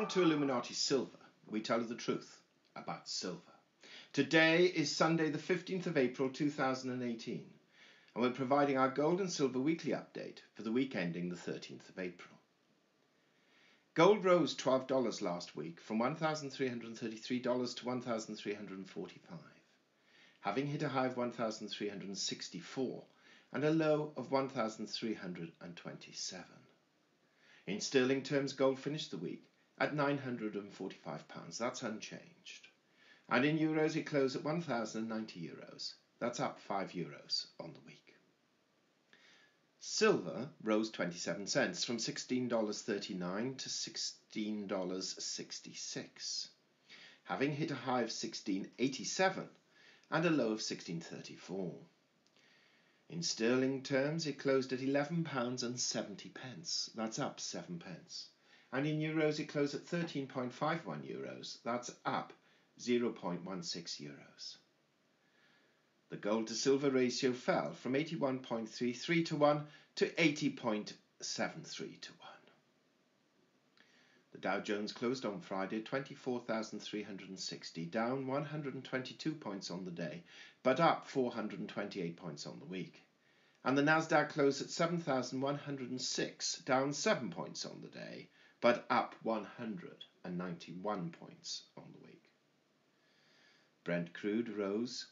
Welcome to Illuminati Silver. We tell you the truth about silver. Today is Sunday the 15th of April 2018 and we're providing our gold and silver weekly update for the week ending the 13th of April. Gold rose $12 last week from $1,333 to $1,345, having hit a high of $1,364 and a low of $1,327. In sterling terms, gold finished the week at £945, that's unchanged. And in euros, it closed at €1,090, that's up €5 on the week. Silver rose 27 cents from $16.39 to $16.66, having hit a high of $16.87 and a low of $16.34. In sterling terms, it closed at £11.70, that's up 7 pence. And in euros, it closed at 13.51 euros, that's up 0.16 euros. The gold to silver ratio fell from 81.33 to 1 to 80.73 to 1. The Dow Jones closed on Friday at 24,360, down 122 points on the day, but up 428 points on the week. And the NASDAQ closed at 7,106, down 7 points on the day, but up 191 points on the week. Brent Crude rose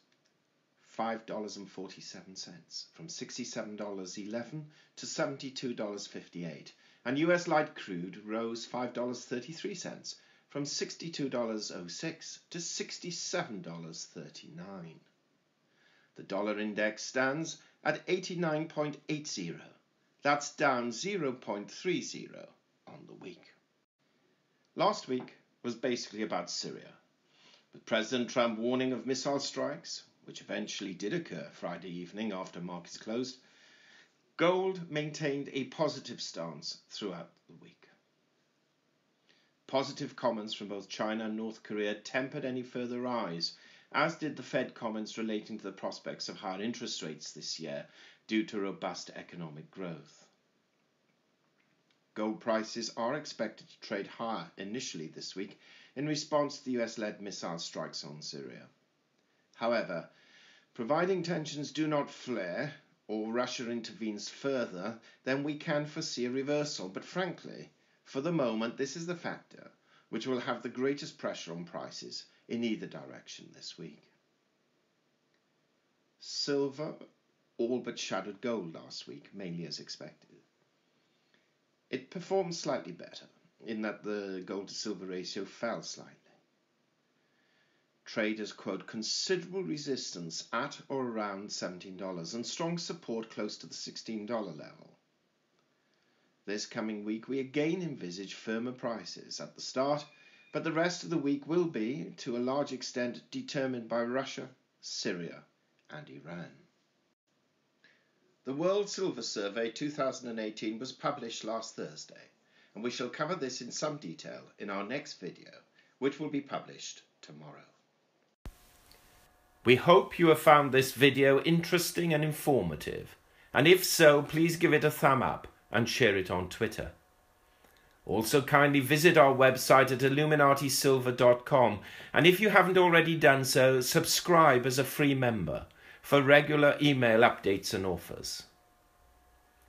$5.47 from $67.11 to $72.58, and US Light Crude rose $5.33 from $62.06 to $67.39. The dollar index stands at 89.80. That's down 0.30 on the week. Last week was basically about Syria, with President Trump warning of missile strikes, which eventually did occur Friday evening after markets closed. Gold maintained a positive stance throughout the week. Positive comments from both China and North Korea tempered any further rise, as did the Fed comments relating to the prospects of higher interest rates this year due to robust economic growth. Gold prices are expected to trade higher initially this week in response to the US-led missile strikes on Syria. However, providing tensions do not flare or Russia intervenes further, then we can foresee a reversal. But frankly, for the moment, this is the factor which will have the greatest pressure on prices in either direction this week. Silver all but shadowed gold last week, mainly as expected. It performed slightly better, in that the gold to silver ratio fell slightly. Traders quote considerable resistance at or around $17 and strong support close to the $16 level. This coming week we again envisage firmer prices at the start, but the rest of the week will be, to a large extent, determined by Russia, Syria and Iran. The World Silver Survey 2018 was published last Thursday, and we shall cover this in some detail in our next video, which will be published tomorrow. We hope you have found this video interesting and informative, and if so, please give it a thumb up and share it on Twitter. Also kindly visit our website at illuminatisilver.com, and if you haven't already done so, subscribe as a free member for regular email updates and offers.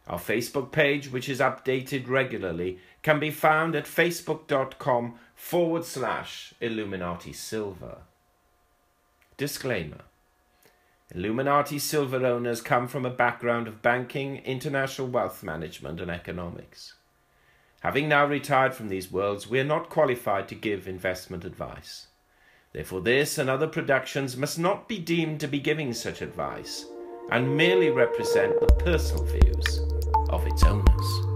Our Facebook page, which is updated regularly, can be found at facebook.com/illuminatisilver. Disclaimer: Illuminati Silver owners come from a background of banking, international wealth management and economics. Having now retired from these worlds, we are not qualified to give investment advice. Therefore, this and other productions must not be deemed to be giving such advice and merely represent the personal views of its owners.